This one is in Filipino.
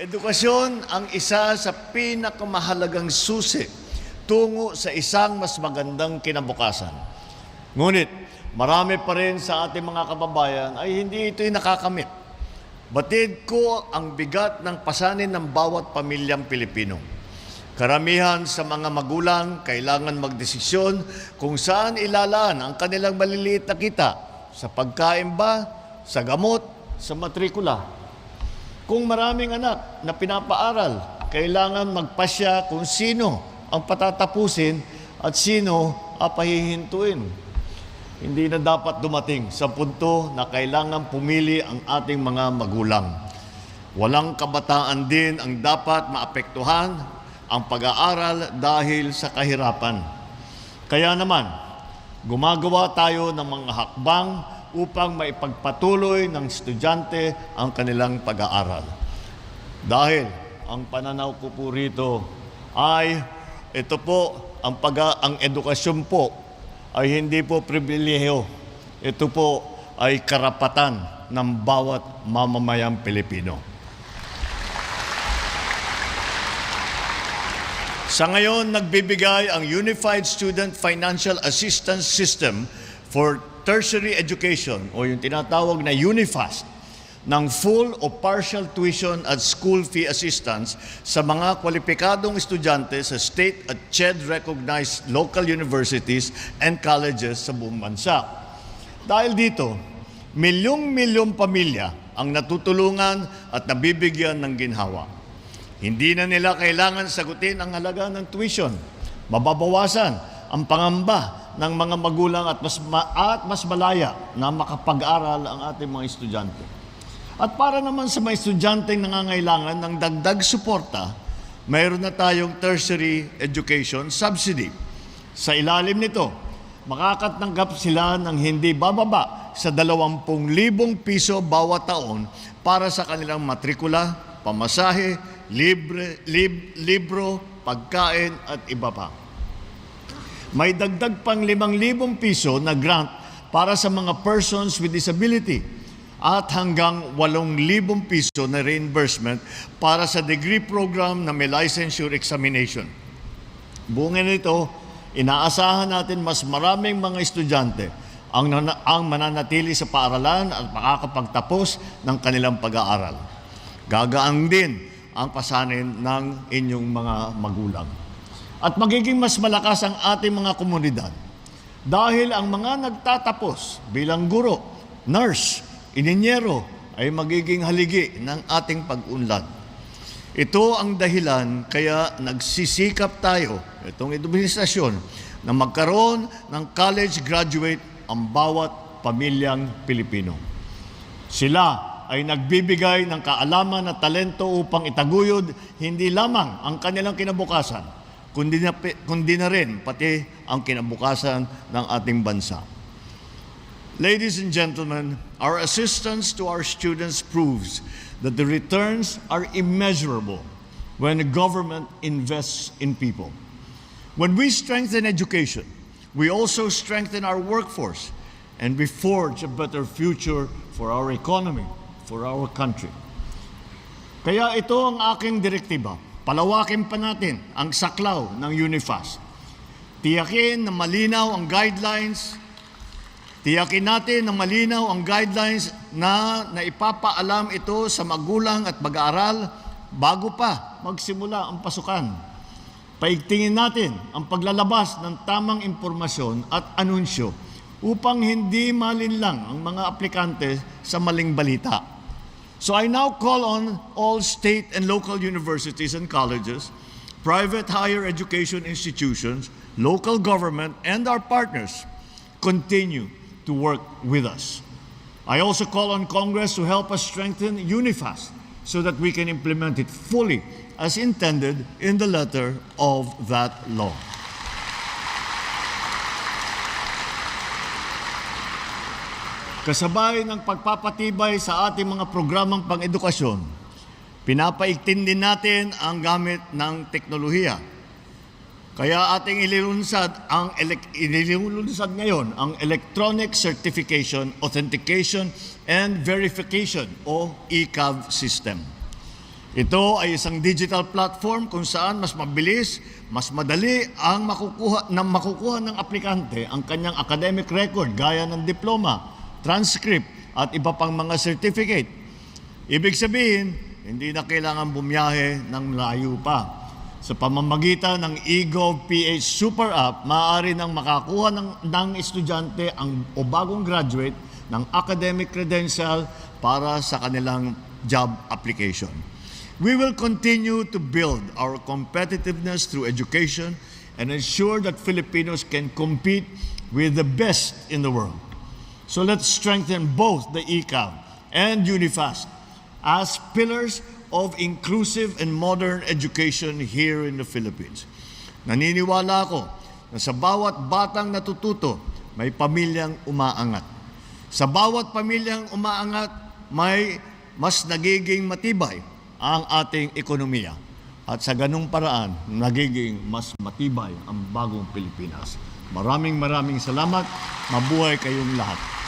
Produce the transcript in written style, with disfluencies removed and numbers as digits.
Edukasyon ang isa sa pinakamahalagang susi tungo sa isang mas magandang kinabukasan. Ngunit, marami pa rin sa ating mga kababayan ay hindi ito'y nakakamit. Batid ko ang bigat ng pasanin ng bawat pamilyang Pilipino. Karamihan sa mga magulang kailangan magdesisyon kung saan ilalaan ang kanilang maliliit na kita, sa pagkain ba, sa gamot, sa matrikula. Kung maraming anak na pinapaaral, kailangan magpasya kung sino ang patatapusin at sino ang pahihintuin. Hindi na dapat dumating sa punto na kailangan pumili ang ating mga magulang. Walang kabataan din ang dapat maapektuhan ang pag-aaral dahil sa kahirapan. Kaya naman, gumagawa tayo ng mga hakbang upang maipagpatuloy ng estudyante ang kanilang pag-aaral. Dahil ang pananaw ko po rito ay ito po, ang edukasyon po ay hindi po pribilehiyo. Ito po ay karapatan ng bawat mamamayang Pilipino. Sa ngayon, nagbibigay ang Unified Student Financial Assistance System for Tertiary Education o yung tinatawag na UNIFAST ng full o partial tuition at school fee assistance sa mga kwalipikadong estudyante sa state at CHED-recognized local universities and colleges sa buong bansa. Dahil dito, milyong-milyong pamilya ang natutulungan at nabibigyan ng ginhawa. Hindi na nila kailangan sagutin ang halaga ng tuition. Mababawasan ang pangamba ng mga magulang at mas malaya na makapag-aral ang ating mga estudyante. At para naman sa mga estudyanteng nangangailangan ng dagdag suporta, mayroon na tayong tertiary education subsidy. Sa ilalim nito, makakatanggap sila ng hindi bababa sa 20,000 piso bawat taon para sa kanilang matrikula, pamasahe, libro, pagkain at iba pa. May dagdag pang 5,000 piso na grant para sa mga persons with disability at hanggang 8,000 piso na reimbursement para sa degree program na may licensure examination. Bunga nito, inaasahan natin mas maraming mga estudyante ang mananatili sa paaralan at makakapagtapos ng kanilang pag-aaral. Gagaan din ang pasanin ng inyong mga magulang. At magiging mas malakas ang ating mga komunidad dahil ang mga nagtatapos bilang guro, nurse, ininyero ay magiging haligi ng ating pag-unlad. Ito ang dahilan kaya nagsisikap tayo, itong administrasyon, na magkaroon ng college graduate ang bawat pamilyang Pilipino. Sila ay nagbibigay ng kaalaman at talento upang itaguyod hindi lamang ang kanilang kinabukasan, kundi na rin pati ang kinabukasan ng ating bansa. Ladies and gentlemen, our assistance to our students proves that the returns are immeasurable when the government invests in people. When we strengthen education, we also strengthen our workforce and we forge a better future for our economy, for our country. Kaya ito ang aking direktiba. Palawakin pa natin ang saklaw ng UNIFAST. Tiyakin na malinaw ang guidelines. Tiyakin natin na malinaw ang guidelines na ipapaalam ito sa magulang at mag-aaral bago pa magsimula ang pasukan. Paigtingin natin ang paglalabas ng tamang impormasyon at anunsyo upang hindi malinlang ang mga aplikante sa maling balita. So I now call on all state and local universities and colleges, private higher education institutions, local government, and our partners continue to work with us. I also call on Congress to help us strengthen UNIFAST so that we can implement it fully as intended in the letter of that law. Kasabay ng pagpapatibay sa ating mga programang pang-edukasyon, pinapaigtin din natin ang gamit ng teknolohiya. Kaya ating ililunsad ngayon ang Electronic Certification, Authentication, and Verification o ECAV system. Ito ay isang digital platform kung saan mas mabilis, mas madali ang makukuha ng aplikante ang kanyang academic record gaya ng diploma, transcript at iba pang mga certificate. Ibig sabihin, hindi na kailangan bumiyahe ng layo pa. Sa pamamagitan ng eGov.ph Super App, maaari nang makakuha ng estudyante o bagong graduate ng academic credential para sa kanilang job application. We will continue to build our competitiveness through education and ensure that Filipinos can compete with the best in the world. So let's strengthen both the ECAV and UNIFAST as pillars of inclusive and modern education here in the Philippines. Naniniwala ako na sa bawat batang natututo, may pamilyang umaangat. Sa bawat pamilyang umaangat, may mas nagiging matibay ang ating ekonomiya. At sa ganung paraan, nagiging mas matibay ang bagong Pilipinas. Maraming salamat. Mabuhay kayong lahat.